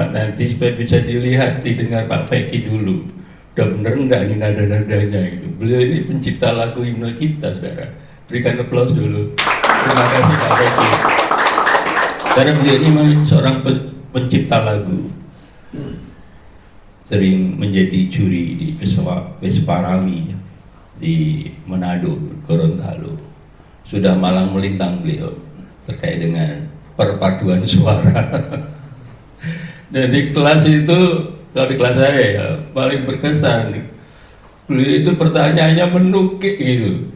nanti supaya bisa dilihat, didengar Pak Feki dulu. Udah bener enggak ini nada-nadanya itu. Beliau ini pencipta lagu himne kita, saudara. Berikan aplaus dulu. Terima kasih Pak Feki. Karena beliau ini seorang pencipta lagu. Sering menjadi juri di Vesparawi di Manado, Gorontalo. Sudah malang melintang beliau terkait dengan perpaduan suara. Dan di kelas itu, kalau di kelas saya ya, paling berkesan. Beliau itu pertanyaannya menukik gitu.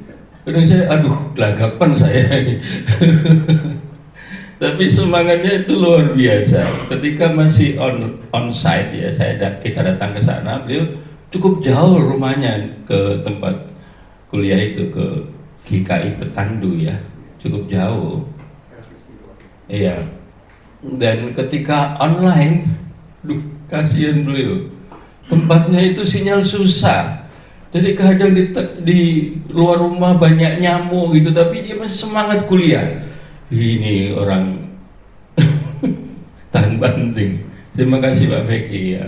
Kadang saya, aduh, gelagapan saya ini. Tapi semangatnya itu luar biasa. Ketika masih on site ya, kita datang ke sana, beliau cukup jauh rumahnya ke tempat kuliah itu, ke GKI Petandu ya, cukup jauh. Iya. Dan ketika online, kasihan beliau, tempatnya itu sinyal susah. Jadi kadang di luar rumah banyak nyamuk gitu, tapi dia masih semangat kuliah. Ini orang tahan banting. Terima kasih Pak Feki ya,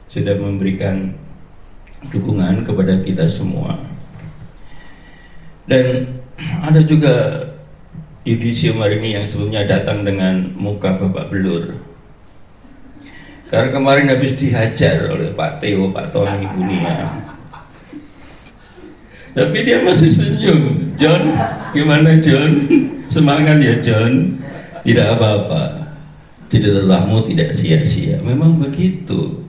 sudah memberikan dukungan kepada kita semua. Dan ada juga yudisium hari ini yang sebelumnya datang dengan muka Bapak Belur. Karena kemarin habis dihajar oleh Pak Theo, Pak Tony, Bu Nia. Tapi dia masih senyum. John, gimana John? Semangat ya John. Tidak apa-apa. Tidak lelahmu tidak sia-sia. Memang begitu.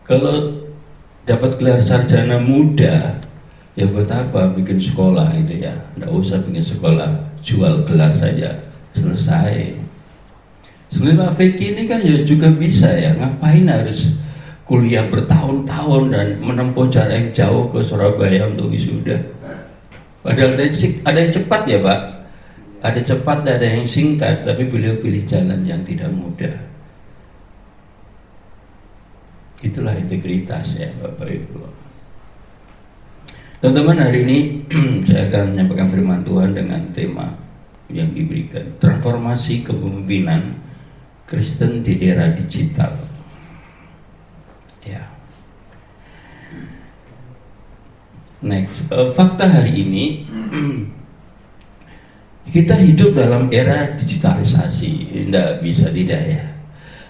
Kalau dapat gelar sarjana muda, ya buat apa bikin sekolah itu ya? Nggak usah bikin sekolah, jual gelar saja, selesai. Sebenarnya Pak Feki ini kan ya juga bisa ya, ngapain harus kuliah bertahun-tahun dan menempuh jarak yang jauh ke Surabaya untuk wisuda? Padahal ada yang cepat ya Pak, ada cepat, ada yang singkat, tapi beliau pilih jalan yang tidak mudah. Itulah integritas ya Bapak Ibu. Teman-teman, hari ini saya akan menyampaikan firman Tuhan dengan tema yang diberikan, transformasi kepemimpinan Kristen di era digital. Ya. Next, fakta hari ini kita hidup dalam era digitalisasi, tidak bisa tidak ya.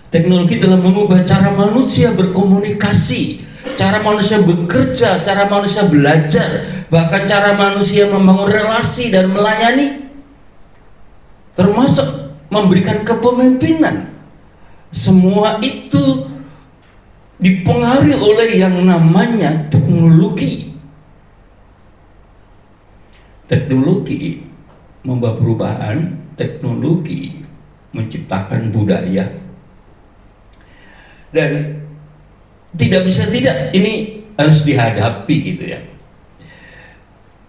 Teknologi telah mengubah cara manusia berkomunikasi, cara manusia bekerja, cara manusia belajar, bahkan cara manusia membangun relasi dan melayani, termasuk memberikan kepemimpinan. Semua itu dipengaruhi oleh yang namanya teknologi. Teknologi membawa perubahan, teknologi menciptakan budaya. Dan tidak bisa tidak, ini harus dihadapi gitu ya.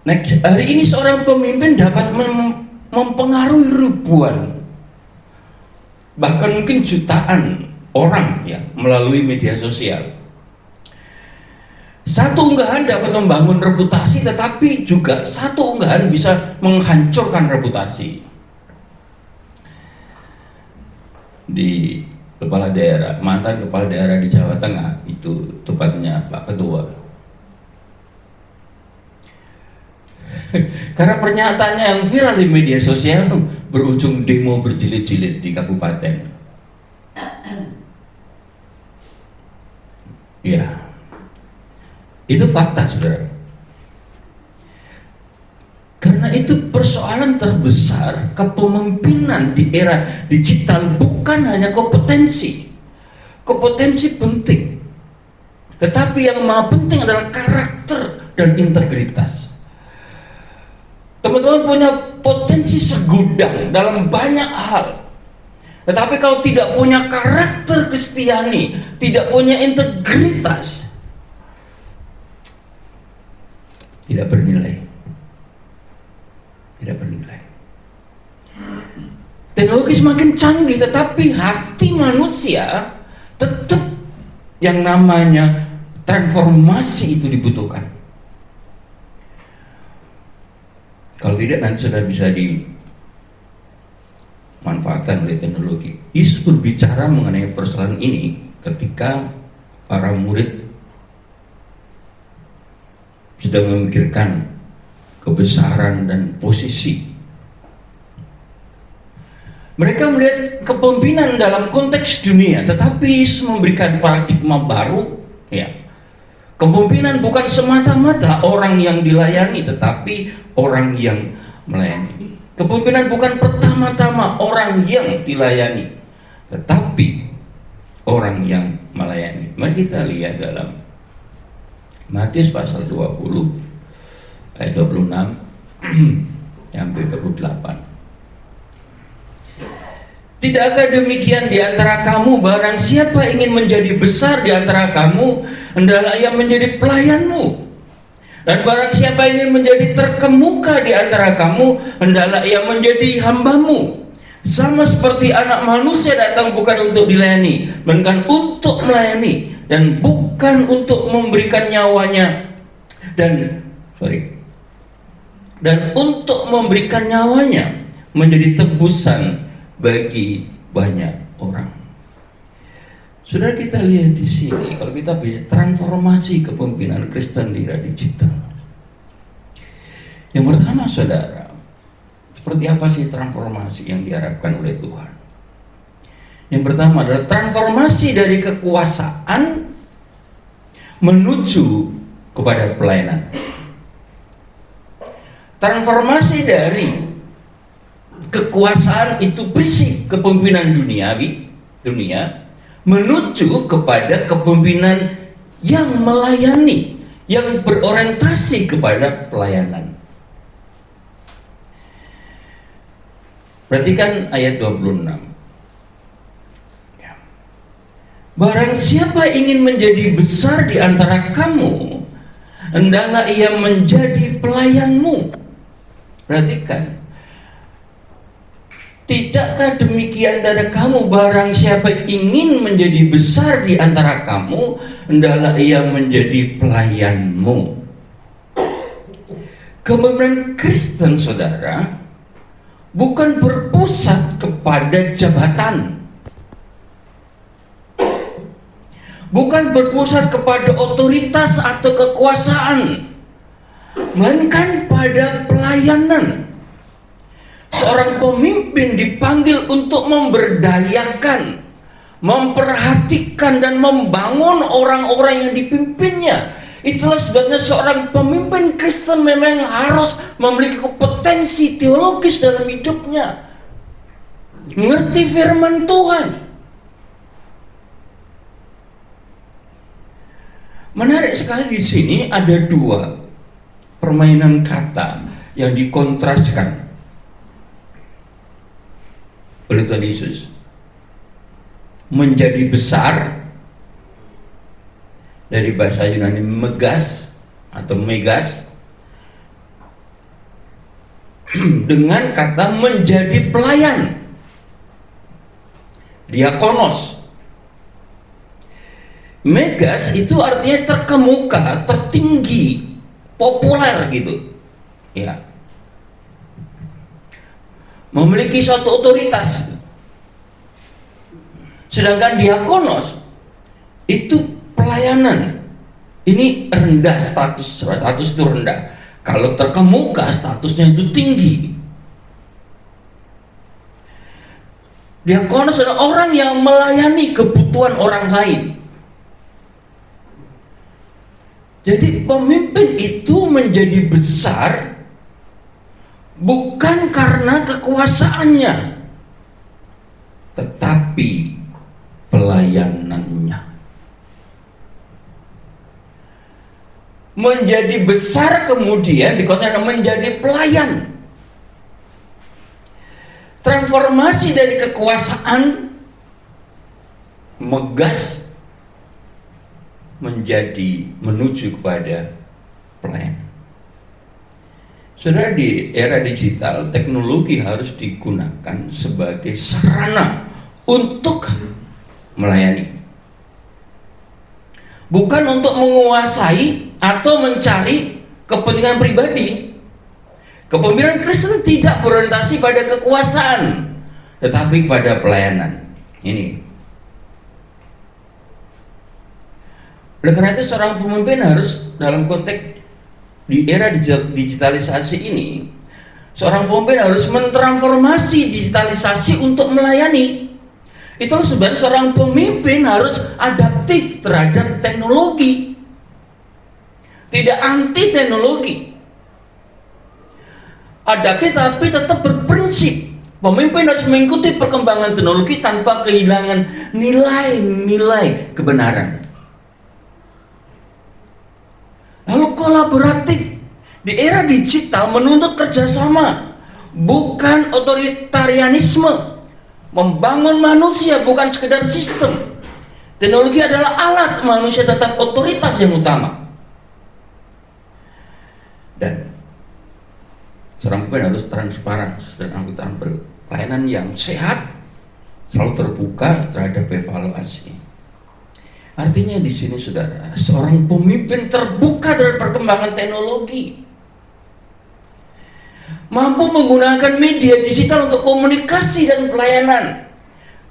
Next, hari ini seorang pemimpin dapat mempengaruhi ribuan, bahkan mungkin jutaan orang ya melalui media sosial. Satu unggahan dapat membangun reputasi, tetapi juga satu unggahan bisa menghancurkan reputasi. Di kepala daerah, mantan kepala daerah di Jawa Tengah, itu tepatnya Pak Ketua. Karena pernyataannya yang viral di media sosial berujung demo berjilid-jilid di kabupaten. Ya, itu fakta saudara. Karena itu persoalan terbesar kepemimpinan di era digital bukan hanya kompetensi. Kompetensi penting, tetapi yang maha penting adalah karakter dan integritas. Teman-teman punya potensi segudang dalam banyak hal, tetapi kalau tidak punya karakter Kristiani, tidak punya integritas, tidak bernilai. Tidak bernilai. Teknologi semakin canggih, tetapi hati manusia tetap yang namanya transformasi itu dibutuhkan. Kalau tidak nanti sudah bisa manfaatkan oleh teknologi. Yesus berbicara mengenai persoalan ini ketika para murid sedang memikirkan kebesaran dan posisi. Mereka melihat kepemimpinan dalam konteks dunia, tetapi Yesus memberikan paradigma baru, ya. Kepemimpinan bukan semata-mata orang yang dilayani, tetapi orang yang melayani. Kepemimpinan bukan pertama-tama orang yang dilayani, tetapi orang yang melayani. Mari kita lihat dalam Matius pasal 20 ayat 26 sampai 28. Tidakkah demikian di antara kamu, barang siapa ingin menjadi besar di antara kamu, hendaklah ia menjadi pelayanmu. Dan barang siapa ingin menjadi terkemuka di antara kamu, hendaklah ia menjadi hambamu. Sama seperti anak manusia datang bukan untuk dilayani, melainkan untuk melayani, dan bukan untuk memberikan nyawanya dan untuk memberikan nyawanya menjadi tebusan bagi banyak orang. Saudara, kita lihat di sini, kalau kita bisa transformasi kepemimpinan Kristen di era digital. Yang pertama, saudara, seperti apa sih transformasi yang diharapkan oleh Tuhan? Yang pertama adalah transformasi dari kekuasaan menuju kepada pelayanan. Transformasi dari kekuasaan itu prinsip kepemimpinan dunia menuju kepada kepemimpinan yang melayani, yang berorientasi kepada pelayanan. Perhatikan ayat 26. Barang siapa ingin menjadi besar di antara kamu, hendaklah ia menjadi pelayanmu. Perhatikan, tidakkah demikian dari kamu, barang siapa ingin menjadi besar di antara kamu, hendaklah ia menjadi pelayanmu. Kepemimpinan Kristen, saudara, bukan berpusat kepada jabatan, bukan berpusat kepada otoritas atau kekuasaan, melainkan pada pelayanan. Seorang pemimpin dipanggil untuk memberdayakan, memperhatikan dan membangun orang-orang yang dipimpinnya. Itulah sebabnya seorang pemimpin Kristen memang harus memiliki kompetensi teologis dalam hidupnya, mengerti firman Tuhan. Menarik sekali di sini ada dua permainan kata yang dikontraskan oleh Tuhan Yesus. Menjadi besar, dari bahasa Yunani megas atau megas, dengan kata menjadi pelayan, diakonos. Megas itu artinya terkemuka, tertinggi, populer gitu, ya, memiliki suatu otoritas. Sedangkan diakonos itu pelayanan. Ini rendah status itu rendah. Kalau terkemuka, statusnya itu tinggi. Diakonos adalah orang yang melayani kebutuhan orang lain. Jadi pemimpin itu menjadi besar bukan karena kekuasaannya, tetapi pelayanannya. Menjadi besar kemudian dikatakan menjadi pelayan. Transformasi dari kekuasaan megas menjadi menuju kepada pelayan. Saudara, di era digital, teknologi harus digunakan sebagai sarana untuk melayani, bukan untuk menguasai atau mencari kepentingan pribadi. Kepemimpinan Kristen tidak berorientasi pada kekuasaan, tetapi pada pelayanan. Ini. Oleh karena itu seorang pemimpin harus dalam konteks di era digitalisasi ini, seorang pemimpin harus mentransformasi digitalisasi untuk melayani. Itulah sebabnya seorang pemimpin harus adaptif terhadap teknologi, tidak anti teknologi, adaptif tapi tetap berprinsip. Pemimpin harus mengikuti perkembangan teknologi tanpa kehilangan nilai-nilai kebenaran. Lalu kolaboratif. Di era digital menuntut kerjasama, bukan otoritarianisme. Membangun manusia bukan sekedar sistem. Teknologi adalah alat, manusia tetap otoritas yang utama. Dan seorang pemimpin harus transparan dan akuntabel. Pelayanan yang sehat selalu terbuka terhadap evaluasi. Artinya di sini saudara, seorang pemimpin terbuka terhadap perkembangan teknologi, mampu menggunakan media digital untuk komunikasi dan pelayanan,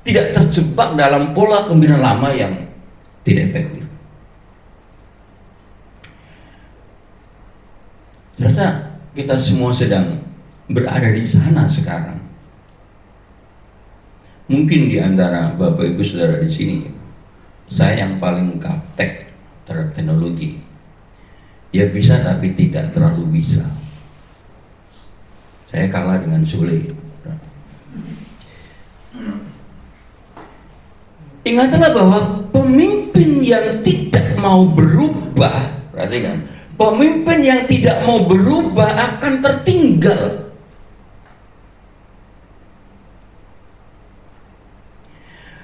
tidak terjebak dalam pola kepemimpinan lama yang tidak efektif. Rasa kita semua sedang berada di sana sekarang. Mungkin di antara Bapak Ibu Saudara di sini, saya yang paling gaptek terhadap teknologi. Ya bisa tapi tidak terlalu bisa. Saya kalah dengan Sule. Ingatlah bahwa pemimpin yang tidak mau berubah, perhatikan, pemimpin yang tidak mau berubah akan tertinggal.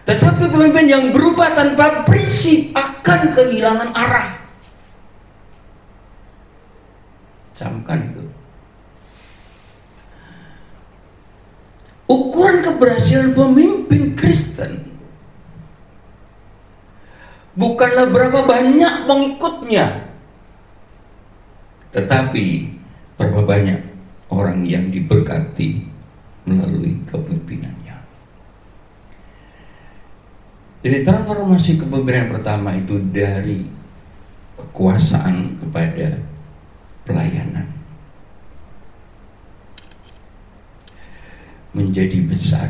Tetapi pemimpin yang berubah tanpa prinsip akan kehilangan arah. Camkan itu. Ukuran keberhasilan pemimpin Kristen bukanlah berapa banyak pengikutnya, tetapi berapa banyak orang yang diberkati melalui kepemimpinannya. Jadi transformasi kepemimpinan pertama itu dari kekuasaan kepada pelayanan. Menjadi besar,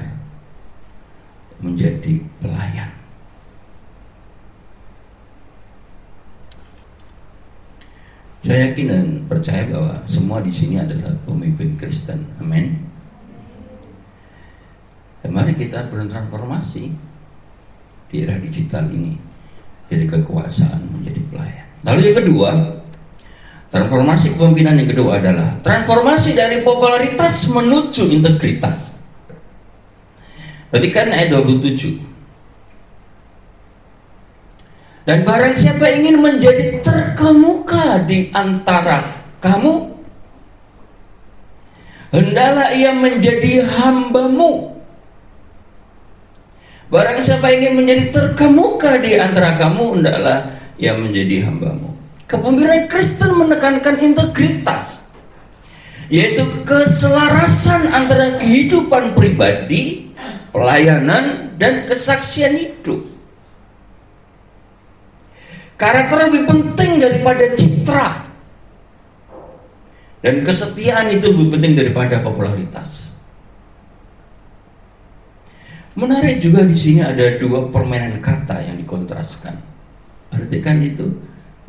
menjadi pelayan. Saya yakin dan percaya bahwa semua di sini adalah pemimpin Kristen. Amin. Mari kita bertransformasi di era digital ini dari kekuasaan menjadi pelayan. Lalu yang kedua, transformasi kepemimpinan yang kedua adalah transformasi dari popularitas menuju integritas. Perhatikan ayat 27. Dan barang siapa ingin menjadi terkemuka di antara kamu, hendaklah ia menjadi hambamu. Barang siapa ingin menjadi terkemuka di antara kamu, hendaklah ia menjadi hambamu. Kepemimpinan Kristen menekankan integritas, yaitu keselarasan antara kehidupan pribadi, pelayanan, dan kesaksian hidup. Karakter lebih penting daripada citra, dan kesetiaan itu lebih penting daripada popularitas. Menarik juga di sini ada dua permainan kata yang dikontraskan. Artikan itu,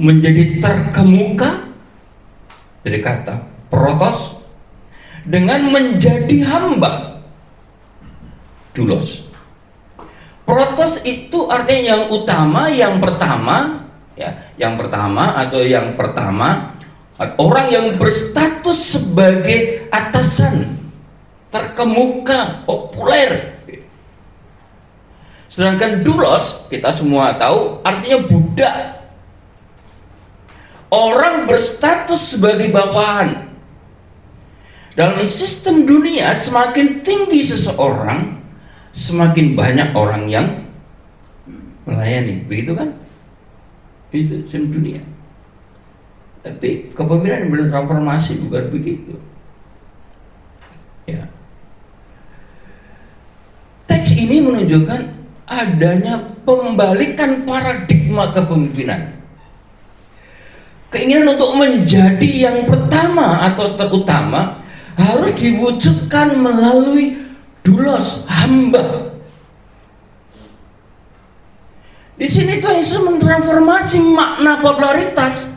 menjadi terkemuka dari kata protos dengan menjadi hamba, doulos. Protos itu artinya yang utama, yang pertama, ya, yang pertama atau yang pertama, orang yang berstatus sebagai atasan, terkemuka, populer. Sedangkan doulos, kita semua tahu artinya budak, orang berstatus sebagai bawahan. Dalam sistem dunia, semakin tinggi seseorang, semakin banyak orang yang melayani, begitu kan? Itu sistem dunia. Tapi kepemimpinan bertransformasi bukan begitu. Ya. menunjukkan adanya pembalikan paradigma kepemimpinan. Keinginan untuk menjadi yang pertama atau terutama harus diwujudkan melalui doulos, hamba. Di sini Tuhan Yesus mentransformasi makna popularitas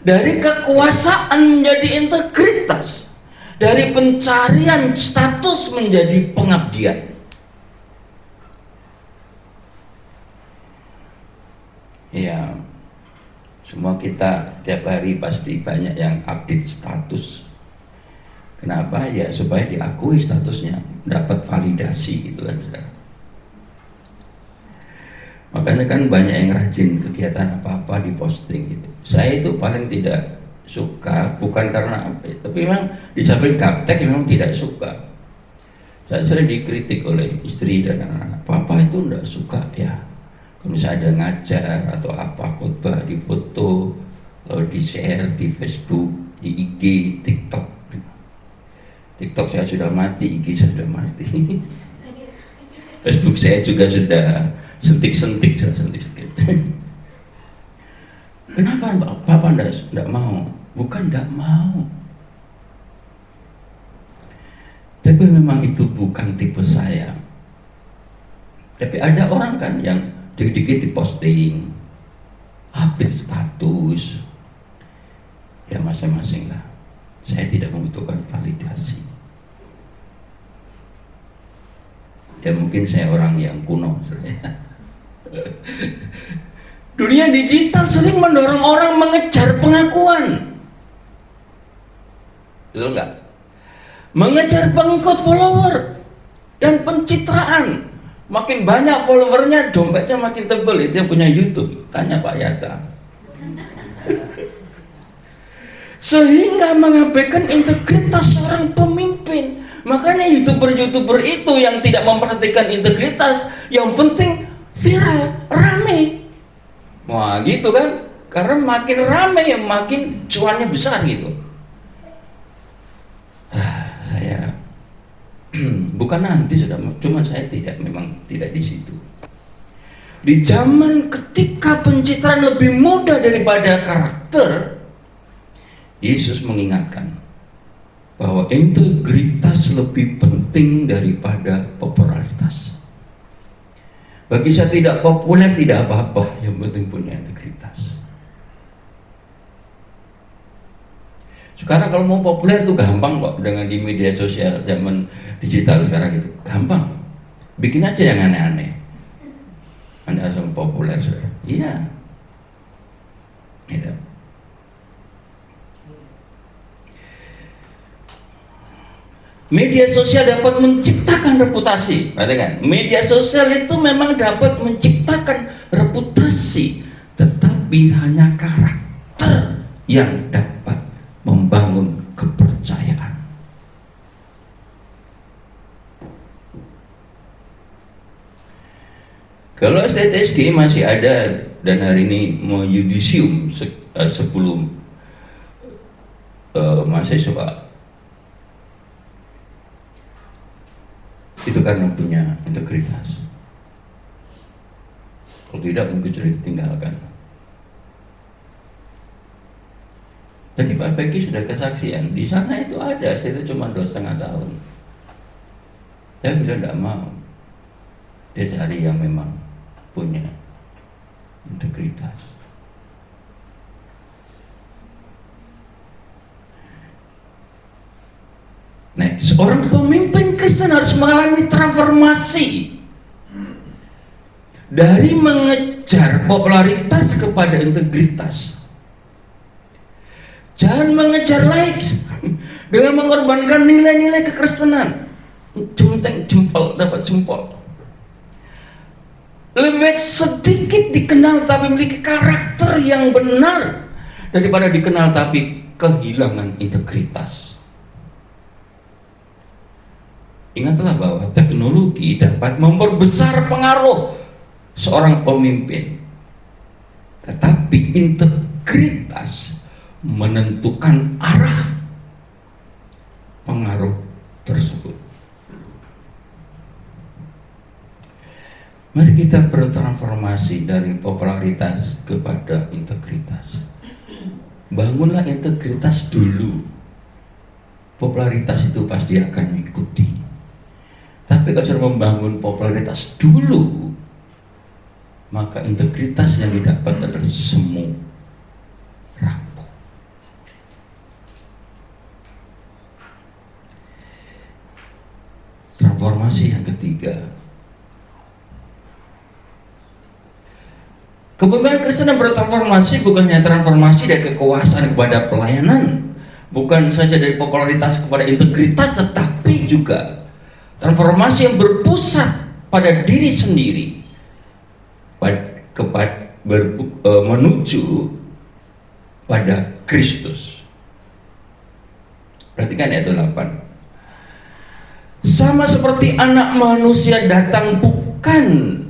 dari kekuasaan menjadi integritas, dari pencarian status menjadi pengabdian. Ya, semua kita tiap hari pasti banyak yang update status. Kenapa? Ya supaya diakui statusnya, dapat validasi gitu kan, saudara. Makanya kan banyak yang rajin kegiatan apa-apa diposting gitu. Saya itu paling tidak suka, bukan karena apa, tapi memang di samping gaptek memang tidak suka. Saya sering dikritik oleh istri dan anak-anak, papa itu enggak suka ya kalau misalnya ada ngajar atau apa, khotbah di foto, lalu di share di Facebook, di IG, TikTok. TikTok saya sudah mati, IG saya sudah mati. Facebook saya juga sudah sentik-sentik. Kenapa papa enggak mau? Bukan enggak mau, tapi memang itu bukan tipe saya. Tapi ada orang kan yang dikit-dikit diposting, update status, ya masing-masing lah. Saya tidak membutuhkan validasi. Ya mungkin saya orang yang kuno sebenarnya. Dunia digital sering mendorong orang mengejar pengakuan, betul nggak? Mengejar pengikut, follower, dan pencitraan. Makin banyak followernya, dompetnya makin tebal. Itu yang punya YouTube, tanya Pak Yata. Sehingga mengabaikan integritas seorang pemimpin. Makanya youtuber itu yang tidak memperhatikan integritas, yang penting viral, rame. Wah gitu kan, karena makin rame ya makin cuannya besar gitu. Saya bukan anti, sudah, cuma saya memang tidak di situ. Di zaman ketika pencitraan lebih mudah daripada karakter, Yesus mengingatkan bahwa integritas lebih penting daripada popularitas. Bagi saya tidak populer tidak apa-apa, yang penting punya integritas. Sekarang kalau mau populer itu gampang kok, dengan di media sosial zaman digital sekarang itu gampang. Bikin aja yang aneh-aneh, Anda langsung populer, saudara. Iya, gitu. Media sosial dapat menciptakan reputasi, perhatikan. Media sosial itu memang dapat menciptakan reputasi, tetapi hanya karakter yang dapat membangun kepercayaan. Kalau STTSG masih ada dan hari ini mau yudisium sebelum mahasiswa, itu karena punya integritas. Kalau tidak mungkin sudah ditinggalkan. Jadi Pak Feki sudah kesaksian, di sana itu ada, saya itu cuma 2,5 tahun. Saya bilang tidak mau. Dia cari yang memang punya integritas. Nah, seorang pemimpin Kristen harus mengalami transformasi dari mengejar popularitas kepada integritas. Jangan mengejar likes dengan mengorbankan nilai-nilai kekristenan. Centeng jempol dapat jempol. Lebih baik sedikit dikenal tapi memiliki karakter yang benar daripada dikenal tapi kehilangan integritas. Ingatlah bahwa teknologi dapat memperbesar pengaruh seorang pemimpin, tetapi integritas menentukan arah pengaruh tersebut. Mari kita bertransformasi dari popularitas kepada integritas. Bangunlah integritas dulu. Popularitas itu pasti akan mengikuti. Tapi kalau sudah membangun popularitas dulu, maka integritas yang didapat adalah semu, rapuh. Transformasi yang ketiga, kepemimpinan Kristen yang bertransformasi bukannya transformasi dari kekuasaan kepada pelayanan, bukan saja dari popularitas kepada integritas, tetapi juga transformasi yang berpusat pada diri sendiri, menuju pada Kristus. Perhatikan ayat 8. Sama seperti anak manusia datang bukan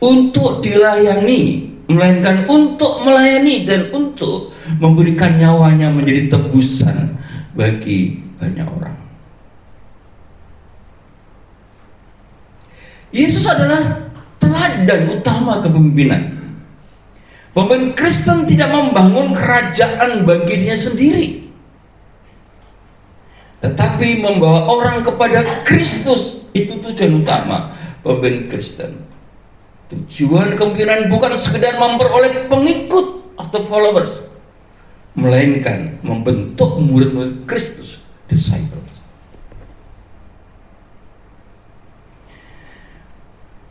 untuk dilayani, melainkan untuk melayani dan untuk memberikan nyawanya menjadi tebusan bagi banyak orang. Yesus adalah teladan utama kepemimpinan. Pemimpin Kristen tidak membangun kerajaan bagi dirinya sendiri, tetapi membawa orang kepada Kristus. Itu tujuan utama pemimpin Kristen. Tujuan kepemimpinan bukan sekedar memperoleh pengikut atau followers, melainkan membentuk murid-murid Kristus, disciples.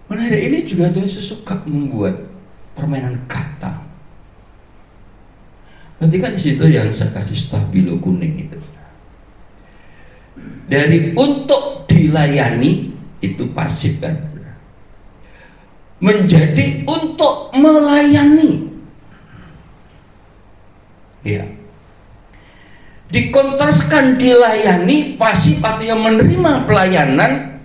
Menarik, ini juga Tuhan Yesus suka membuat permainan kata. Nanti kan di situ yang saya kasih stabilo kuning itu. Dari untuk dilayani itu pasif kan, menjadi untuk melayani. Ya. Dikontraskan dilayani pasif artinya menerima pelayanan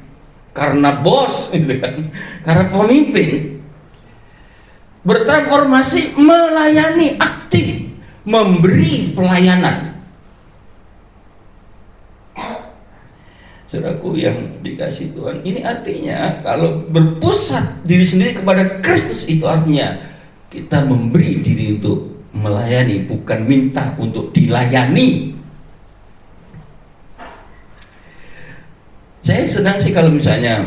karena bos, gitu kan, karena pemimpin. Bertransformasi melayani, aktif, memberi pelayanan. Saudaraku yang dikasih Tuhan, ini artinya kalau berpusat diri sendiri kepada Kristus, itu artinya kita memberi diri untuk melayani, bukan minta untuk dilayani. Saya senang sih kalau misalnya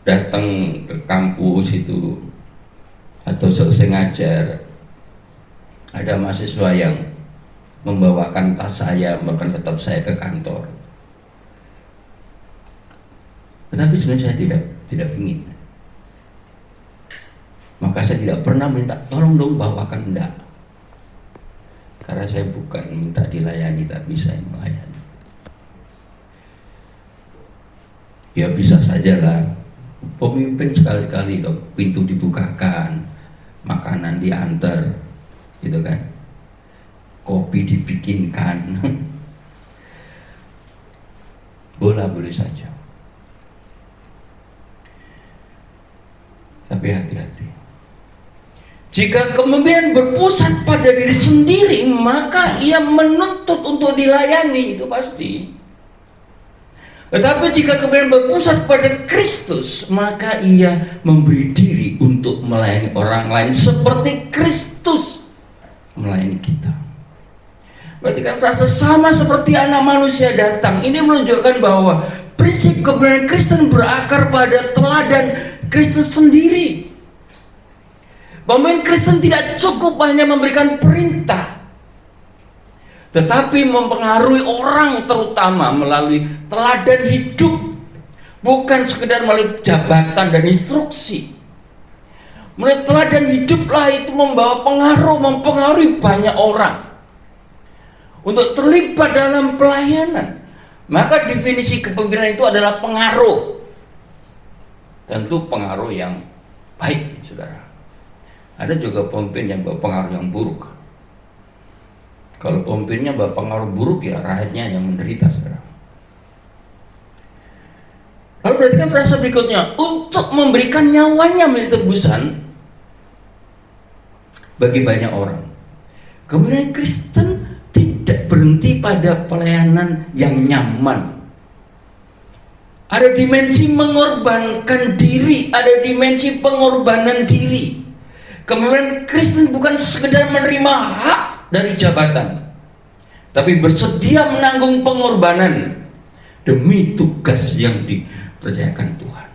datang ke kampus itu atau selesai ngajar, ada mahasiswa yang membawakan tas saya, bahkan laptop saya ke kantor. Tetapi sebenarnya saya tidak ingin. Maka saya tidak pernah minta, tolong dong bawakan, enggak. Karena saya bukan minta dilayani, tapi saya melayani. Ya bisa saja lah, pemimpin sekali-kali dong, pintu dibukakan, makanan diantar, gitu kan, kopi dibikinkan, boleh saja. Tapi hati-hati. Jika kepemimpinan berpusat pada diri sendiri, maka ia menuntut untuk dilayani, itu pasti. Tetapi jika kepemimpinan berpusat pada Kristus, maka ia memberi diri untuk melayani orang lain seperti Kristus melayani kita. Berarti kan frasa sama seperti anak manusia datang, ini menunjukkan bahwa prinsip kepemimpinan Kristen berakar pada teladan Kristus sendiri. Pemimpin Kristen tidak cukup hanya memberikan perintah, tetapi mempengaruhi orang, terutama melalui teladan hidup, bukan sekedar melalui jabatan dan instruksi. Melalui teladan hiduplah itu membawa pengaruh, mempengaruhi banyak orang untuk terlibat dalam pelayanan. Maka definisi kepemimpinan itu adalah pengaruh. Tentu pengaruh yang baik, saudara. Ada juga pemimpin yang berpengaruh yang buruk. Kalau pemimpinnya berpengaruh buruk, ya rakyatnya yang menderita, saudara. Lalu perhatikan frasa berikutnya, untuk memberikan nyawanya menjadi tebusan bagi banyak orang. Kemudian Kristen tidak berhenti pada pelayanan yang nyaman. Ada dimensi mengorbankan diri, ada dimensi pengorbanan diri. Kepemimpinan Kristen bukan sekedar menerima hak dari jabatan, tapi bersedia menanggung pengorbanan demi tugas yang dipercayakan Tuhan.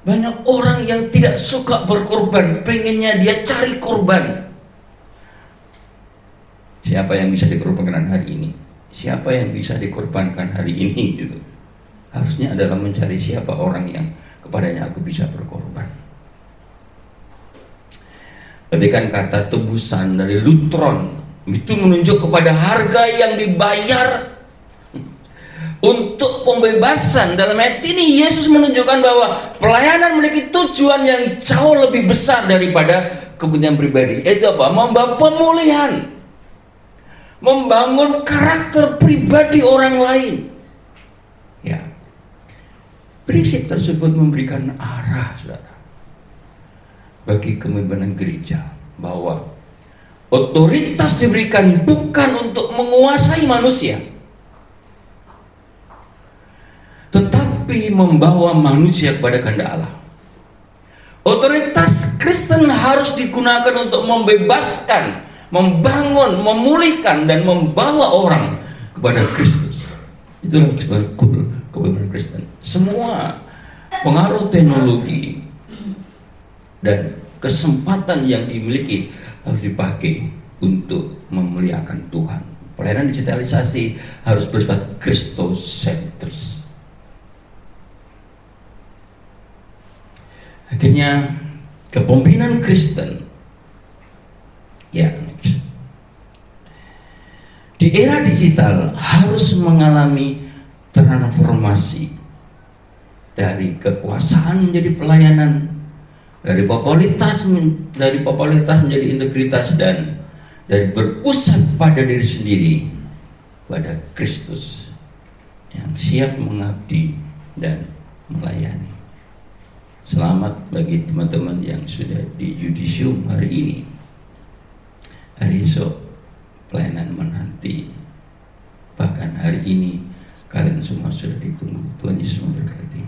Banyak orang yang tidak suka berkorban, pengennya dia cari korban. Siapa yang bisa dikorbankan hari ini? Siapa yang bisa dikorbankan hari ini? Gitu. Harusnya adalah mencari siapa orang yang kepadanya aku bisa berkorban. Tapi kan kata tebusan dari Lutron itu menunjuk kepada harga yang dibayar untuk pembebasan. Dalam ayat ini Yesus menunjukkan bahwa pelayanan memiliki tujuan yang jauh lebih besar daripada kepentingan pribadi. Itu apa? Membawa pemulihan, membangun karakter pribadi orang lain. Ya, prinsip tersebut memberikan arah, saudara, bagi kepemimpinan gereja, bahwa otoritas diberikan bukan untuk menguasai manusia, tetapi membawa manusia kepada kehendak Allah. Otoritas Kristen harus digunakan untuk membebaskan, membangun, memulihkan, dan membawa orang kepada Kristus. Itulah kepemimpinan Kristen. Semua pengaruh teknologi dan kesempatan yang dimiliki harus dipakai untuk memuliakan Tuhan. Pelayanan digitalisasi harus bersifat Kristosentris. Akhirnya kepemimpinan Kristen, ya, next, di era digital harus mengalami transformasi dari kekuasaan menjadi pelayanan, dari popularitas menjadi integritas, dan dari berpusat pada diri sendiri pada Kristus yang siap mengabdi dan melayani. Selamat bagi teman-teman yang sudah di yudisium hari ini. Hari esok pelayanan menanti, bahkan hari ini kalian semua sudah ditunggu. Tuhan Yesus memberkati.